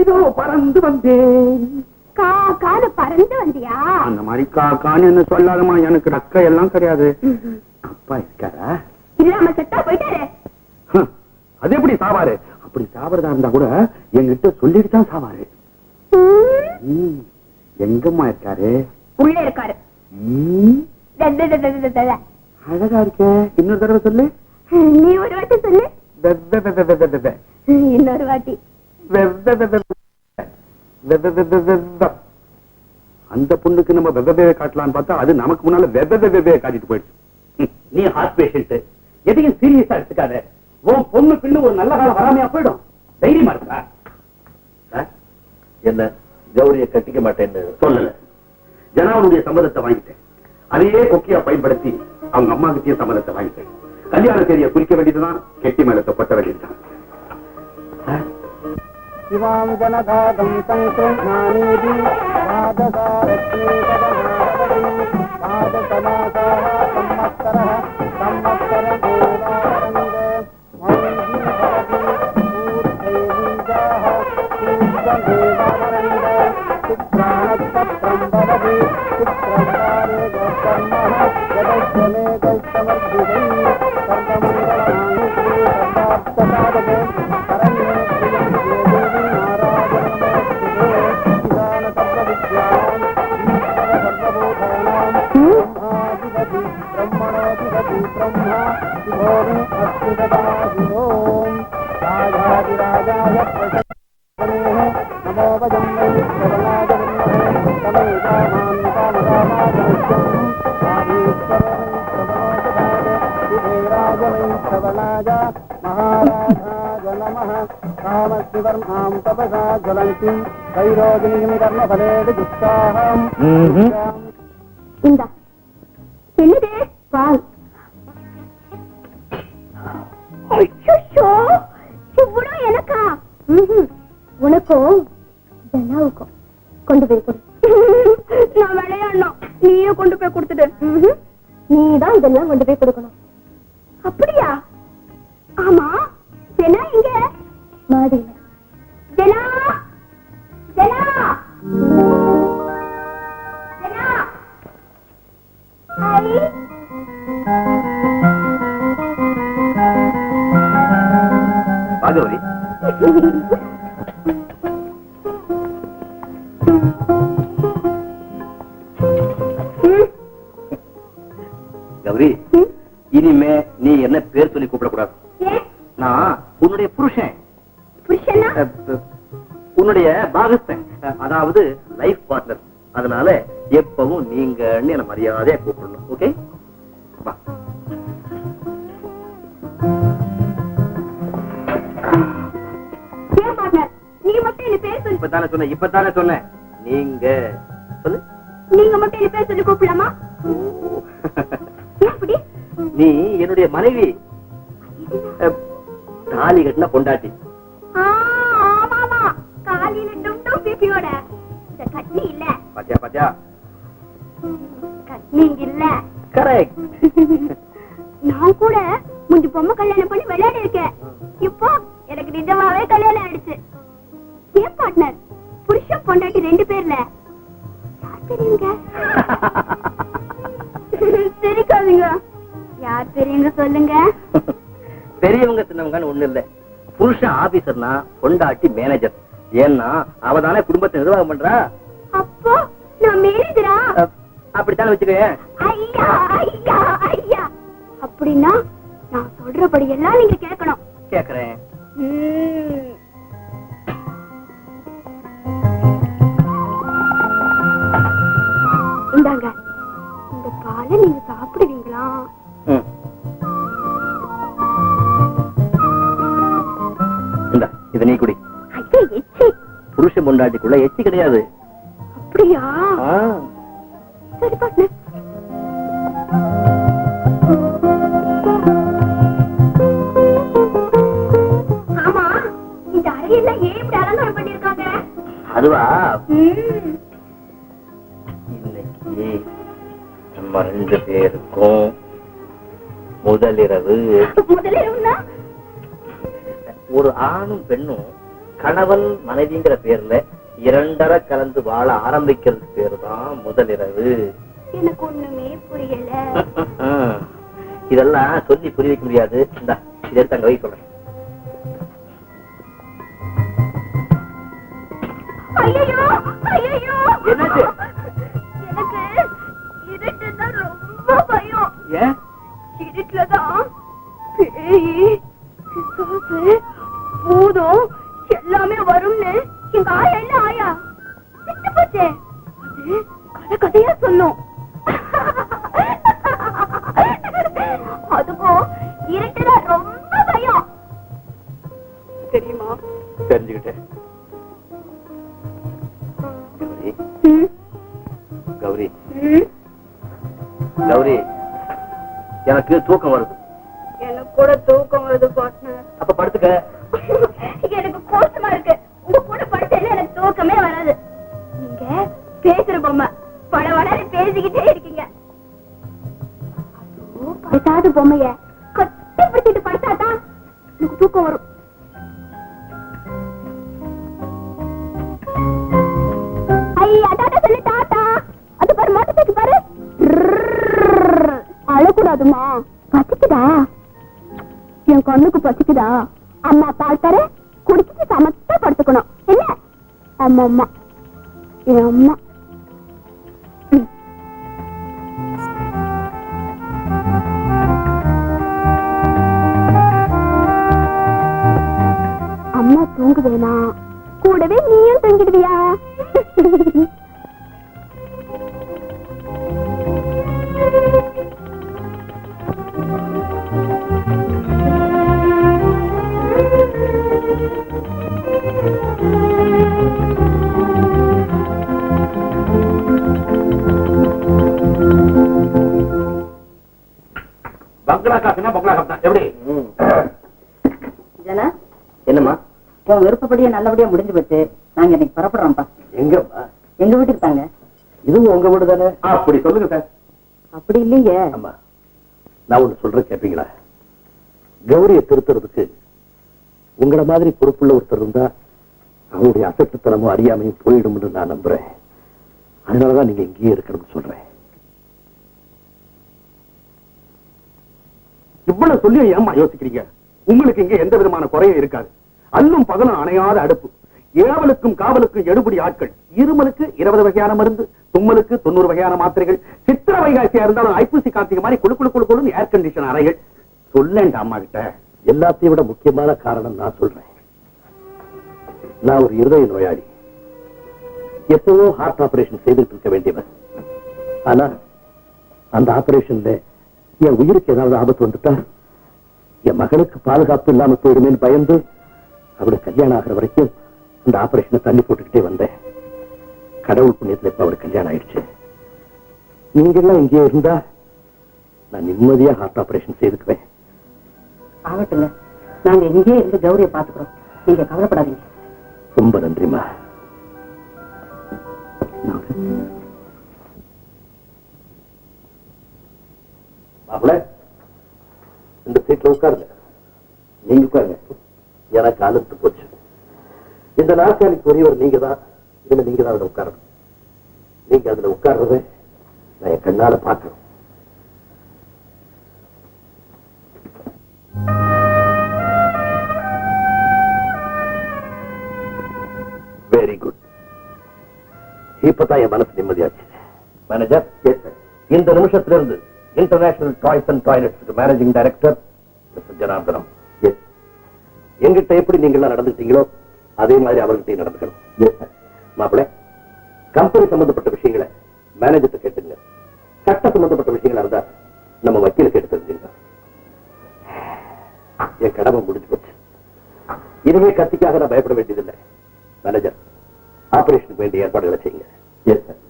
இதோ பறந்து வந்தேன். காக்கால பறந்து வந்தியா? அந்த மாதிரி காக்கான்னு என்ன சொல்லாதமா, எனக்கு ரக்க எல்லாம் கிடையாது. அப்பா இருக்காரா? இல்லாம செட்டா போயிட்டாரு. அது எப்படி சாவாரு? அப்படி சாவறதா இருந்தா கூட என்கிட்ட சொல்லிட்டு தான் சாவாரு. எங்கம்மா இருக்காரு? உள்ள இருக்காரு. அழகா இருக்க. இன்னொரு தடவை சொல்லு. நீ ஒரு வாட்டி சொல்லு. இன்னொரு வாட்டி. அந்த பொண்ணுக்கு நம்ம வெவ்வே காட்டலான்னு பார்த்தா அது நமக்கு முன்னால வெவ்வே காட்டிட்டு போயிடுச்சு. நீ ஹார்ட் பேஷண்ட், எதையும் சீரியஸா எடுத்துக்காத. உன் பொண்ணு பின்னு ஒரு நல்ல காலம் வராமையா போயிடும். தைரியமா இருக்கா? என்ன கௌரியை கட்டிக்க மாட்டேன்னு சொல்லல. ஜனாவுடைய சம்மதத்தை வாங்கிட்டேன். அதையே கொக்கியா பயன்படுத்தி அவங்க அம்மா கிட்டே சம்மதத்தை வாங்கிட்டேன். கல்யாண தேதியை குறிக்க வேண்டியதுதான், கெட்டி மேல தொப்பட்ட வேண்டியதுதான். சிவாம் ஜனகாதம் சங்கிருஷ்ணானீதி ராதசாரத்னே பதநாரவதி பாதசமாசா சம்மத்கரः சம்மத்கர தேவாரங்க மௌஞ்சி பவதி ஊர்தேவீஜாः சூர்ஜதேவாரங்க சித்ராணத்தப்ரம் பவதி சித்ரகாரே கர்மः ஜதஸ்வமே கல்சமர்ஜிதை சர்வமங்களானி சர்வார்த்தசாதகே சரண்யே காமசிவர்மாம் தபசா ஜலந்தி கைரோகிணியும் கர்மபலேடு துஷ்டாஹம். இந்தா என்னது பால்? இவ்வளவு எனக்கா? உனக்கும் ஜனாவுக்கும் கொண்டு போய் கொடு. நான் விளையாடணும், நீயே கொண்டு போய் கொடுத்துட்டு. நீதான் இதெல்லாம் கொண்டு போய் கொடுக்கணும். அப்படியா? ஆமா, ஜனா எங்க? மாடியில. ஜனா ஜனா ஜனா ஹாய். பாகவரி, கௌரி, இனிமே நீ என்ன பேர் சொல்லி கூப்பிடக்கூடாது. நான் உன்னுடைய புருஷன். புருஷனா? உன்னுடைய பாகஸ்தன், அதாவது லைஃப் பார்ட்னர். அதனால எப்பவும் நீங்க என்ன மரியாதையா கூப்பிடணும். ஓகே? நீ மட்டும் என்ன பேர் சொல்லு. இப்பதானே சொன்னேன். நீங்க சொல்லு. நீங்க மட்டும் என்ன பேர் சொல்லி கூப்பிடலாமா? எப்படி? நீ என்னுடைய மனைவி, தாலி கட்டின பொண்டாட்டி. ஆமாமா, காலில டும் பிபியோட. இந்த கட்னி இல்ல. பாத்தியா பாத்தியா, கட்னி இல்ல. கரெக்ட். நான் கூட முந்தி பொம்மை கல்யாணம் பண்ணி விளையாடி இருக்கேன். இப்போ எனக்கு நிஜமாவே கல்யாணம் ஆயிடுச்சு. ஏன் பார்ட்னர், புருஷன் பொண்டாட்டி 2 பேர்ல யார் தெரியுங்க? தெரியாதுங்க. யார் தெரியுங்க சொல்லுங்க. பெரியவங்க சின்னவங்கன்னு ஒண்ணு இல்ல. புருஷன் ஆபீசர்னா பொண்டாட்டி மேனேஜர். ஏன்னா அவதானே குடும்பத்தை நிர்வாகம் பண்றா. அப்போ நான் மேனேஜரா? அப்படித்தானே வச்சுக்கோங்க. ஐயா ஐயா ஐயா, அப்படின்னா நான் சொல்றபடி எல்லாம் நீங்க கேட்கணும். கேக்குறேன். இந்தாங்க, இந்த பாலை நீங்க சாப்பிடுவீங்களா? இத நீ குடி. புருஷன் பொண்டாட்டிக்குள்ள எச்சி கிடையாது. அப்படியா? சரி பாட்டு. ஆமா, இந்த அறையெல்லாம் ஏன் இப்படி அலங்காரம் பண்ணிருக்காங்க? அதுவா, இன்னைக்கு நம்ம 2 பேருக்கும் முதலிரவு. முதலிரவுனா ஒரு ஆணும் பெண்ணும் கணவன் மனைவிங்கிற பேர்ல இரண்டரை கலந்து வாழ ஆரம்பிக்கிறது பேரு தான் முதலிரவு. எனக்கு ஒண்ணுமே புரியல. இதெல்லாம் சொல்லி புரிய வைக்க முடியாது. இந்தா இதை எடுத்து அங்க வை சொல்றேன். ஐயோ ஐயோ, என்னாச்சு? எனக்கு இருட்டுன்னா ரொம்ப பயம். ஏன்? இருட்டுலதான் பேய், பிசாசு, பூதம் எல்லாமே வரும்னு எங்க ஆயா இல்ல ஆயா விட்டு போச்சே. அது கதை கதையா சொல்லும். அதுக்கும் இருட்டுல ரொம்ப பயம் தெரியுமா? தெரிஞ்சுக்கிட்டேன். கௌரி, கௌரி, எனக்கு தூக்கம் வருது. எனக்கு கூட தூக்கம் வருது பார்ட்னர். அப்ப படுத்துக்க. எனக்கு கோஷமா இருக்கு. உங்க கூட படுத்தேன்னு எனக்கு தூக்கமே வராது. நீங்க பேசுற பொம்மை பல வளர பேசிக்கிட்டே இருக்கீங்க. பேசாத பொம்மைய கட்டிப்பிடிச்சிட்டு படுத்தாதான் எனக்கு தூக்கம் வரும். ஐயா டாடா சொல்லு டாடா. அது பாரு மோட்டர் சைக்கிள் பாரு. அழக்கூடாதுமா. பசிக்குதா? என் கண்ணுக்கு பசிக்குதா? அம்மா பால் தர குடிச்சிட்டு சமத்தா படுத்துக்கணும் என்ன? அம்மா அம்மா என் அம்மா. அம்மா தூங்குவேனா? கூடவே நீயும் தூங்கிடுவியா? பங்களா காசுனா பங்களா காசு தான். எப்படி? ஜனா, என்னம்மா? உன் விருப்பப்படியே நல்லபடியா முடிஞ்சு போச்சு. நாங்க இன்னைக்கு புறப்படுறோம்ப்பா. எங்கம்மா? எங்க வீட்டுக்கு தாங்க. இதுவும் உங்க வீடு தானே? அப்படி சொல்லுங்க சார். அப்படி இல்லைங்க. ஆமா, நான் ஒண்ணு சொல்றேன் கேட்பீங்களா? கௌரியை திருத்துறதுக்கு உங்களை மாதிரி பொறுப்புள்ள ஒருத்தர் இருந்தா அவருடைய அசட்டுத்தனமும் அறியாமையும் போயிடும்னு நான் நம்புறேன். அதனாலதான் நீங்க இங்கேயே இருக்கணும்னு சொல்றேன். இவ்வளவு சொல்லி ஏமா யோசிக்கிறீங்க? உங்களுக்கு இங்க எந்த விதமான குறையும் இருக்காது. அல்லும் பகலும் அணையாத அடுப்பு, ஏவலுக்கும் காவலுக்கும் எடுபடி ஆட்கள், இருமலுக்கு 20 வகையான மருந்து, தும்மலுக்கு 90 வகையான மாத்திரைகள், சித்திர வைகாசியா இருந்தாலும் ஐப்பசி கார்த்திகை மாதிரி குழு குழு குழு குழு ஏர் கண்டிஷன் அறைகள். சொல்லேன் அம்மா கிட்ட. எல்லாத்தையும் விட முக்கியமான காரணம் நான் சொல்றேன். நான் ஒரு இருதய நோயாளி. எப்பவோ ஹார்ட் ஆபரேஷன் செய்துட்டு இருக்க வேண்டியவன். ஆனா அந்த ஆபரேஷன்ல என் உயிருக்கு ஏதாவது ஆபத்து வந்துட்டா என் மகளுக்கு பாதுகாப்பு இல்லாம போயிடுமேன்னு பயந்து அவளுக்கு கல்யாணம் ஆகிற வரைக்கும் அந்த ஆபரேஷனை தள்ளி போட்டுக்கிட்டே வந்தேன். கடவுள் புண்ணியத்துல இப்ப அவளுக்கு கல்யாணம் ஆயிடுச்சு. நீங்க எல்லாம் இங்கே இருந்தா நான் நிம்மதியா ஹார்ட் ஆபரேஷன் செய்துக்குவேன். ஆகட்டுங்க, நாங்க இங்கே இருந்து கௌரியை பாத்துக்கிறோம். நீங்க கவலைப்படாதீங்க. ரொம்ப நன்றிமா. மாப்பிள்ள, இந்த சீட்ல உட்காருங்க. நீங்க உட்காருங்க. எனக்கு அழுத்து போச்சு. இந்த நாற்காலிக்கு ஒருவர் நீங்க தான். இதுல நீங்க தான் அதுல உட்காரணும். நீங்க அதுல உட்கார்றத நான் என் கண்ணால பார்க்கணும். Very good. இப்பதான் என் மனசு நிம்மதியாச்சு. மேனேஜர், இந்த நிமிஷத்துல இருந்து international toys and toilets managing director mister Janardhanam. எங்கிட்ட எப்படி நீங்க எல்லாம் நடந்துட்டீங்களோ அதே மாதிரி அவர்கிட்ட நடந்துக்கணும். மாப்பிள்ள, கம்பெனி சம்பந்தப்பட்ட விஷயங்களை மேனேஜர் கேட்டுங்க. சட்ட சம்பந்தப்பட்ட விஷயங்களா இருந்தா நம்ம வக்கீல கேட்டு தெரிஞ்சுங்க. என் கடமை முடிஞ்சு போச்சு. இனிமே கத்திக்காக நான் பயப்பட வேண்டியதில்லை. மேனேஜர், ஆபரேஷனுக்கு வேண்டிய ஏற்பாடுகளை செய்யுங்க. Yes sir.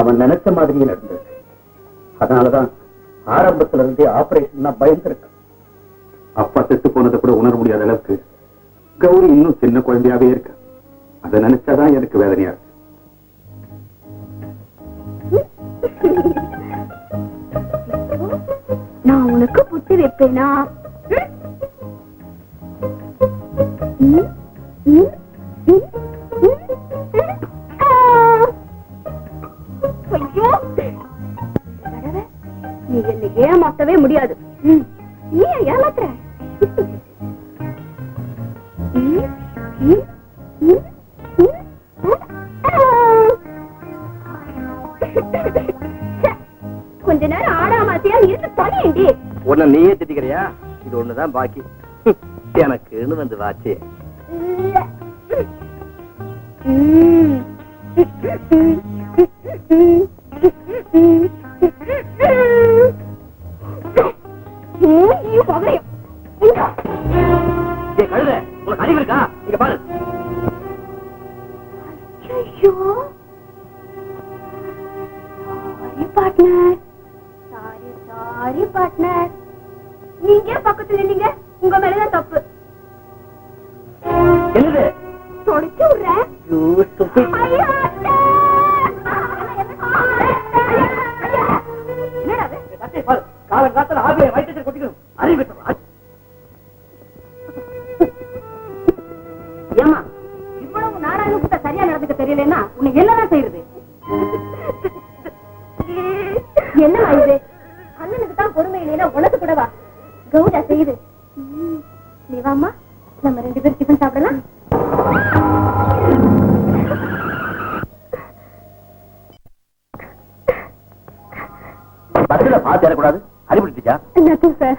அவன் நினைச்ச மாதிரியே நடந்தது. அதனாலதான் ஆரம்பத்துல இருந்தே ஆபரேஷன் பயந்துருக்கு. அப்பா செத்து போனதை கூட உணர முடியாத அளவுக்கு கௌரி இன்னும் சின்ன குழந்தையாவே இருக்கு. அதை நினைச்சாதான் எனக்கு வேதனையா இருக்கு. நான் உனக்கு புத்தி வைப்பேனா? ஐயோ, நீ என்னை ஏமாத்தவே முடியாது. நீ ஏமாத்துற. கொஞ்ச நேரம் ஆடாமாத்தியா இருந்து தொலையண்டி. உன்னை நீயே திட்டிக்கிறியா? இது ஒண்ணுதான் பாக்கி எனக்குன்னு வந்து வாச்சு. கழுத உனக்கு அறிவு இருக்கா? இங்க பாரு. Partner, sorry partner. நீங்க பக்கத்துல நீங்க உங்க மேலதான் தப்பு. என்னது? தொடச்சு விடுறேன். காலங்காலத்துல ஆவியை வயிற்று கொட்டிக்கணும். அறிவு ஏமா இவ்வளவு நாடாளு கிட்ட சரியா நடந்துக்க தெரியலன்னா உன்னை என்னதான் செய்யறது? என்ன இது? அண்ணனுக்கு தான் பொறுமை இல்லைன்னா உனக்கு கூடவா? கௌடா செய்யுது. நீ வாமா, நம்ம 2 பேரும் டிஃபன் சாப்பிடலாம். பஸ்ல பாத்து ஏறக்கூடாது. அறிவிட்டுச்சா? நத்திங் சார்,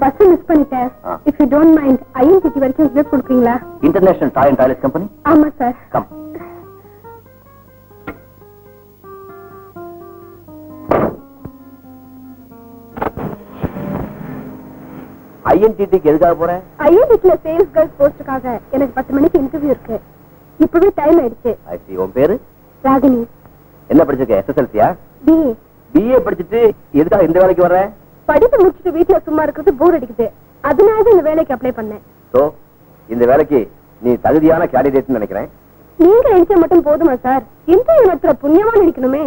பஸ் மிஸ் பண்ணிட்டேன். If you don't mind INTT வரைக்கும் ஸ்லிப் கொடுக்குறீங்களா? International toy and toilet company. ஆமா சார். கம். ஐஎன்டிடிக்கு எதுக்காக போறேன்? ஐஎன்டிடில சேல்ஸ் கேர்ள்ஸ் போஸ்டுக்காக எனக்கு 10 மணிக்கு இன்டர்வியூ இருக்கு. இப்பவே டைம் ஆயிடுச்சு. ஐ சி. உன் பேரு? ராகினி. என்ன படிச்சிருக்க? எஸ்எஸ்எல்சியா? பிஏ. பிஏ படிச்சுட்டு எதுக்காக இந்த வேலைக்கு வர? படிப்பு முடிச்சுட்டு வீட்டுல சும்மா இருக்கிறது போர் அடிக்குது. அதனால இந்த வேலைக்கு அப்ளை பண்ணேன். சோ இந்த வேலைக்கு நீ தகுதியான கேண்டிடேட்னு நினைக்கிறேன். நீங்க நினைச்சா மட்டும் போதுமா சார்? இன்டர்வியூ நடத்துற புண்ணியமா நினைக்கணுமே.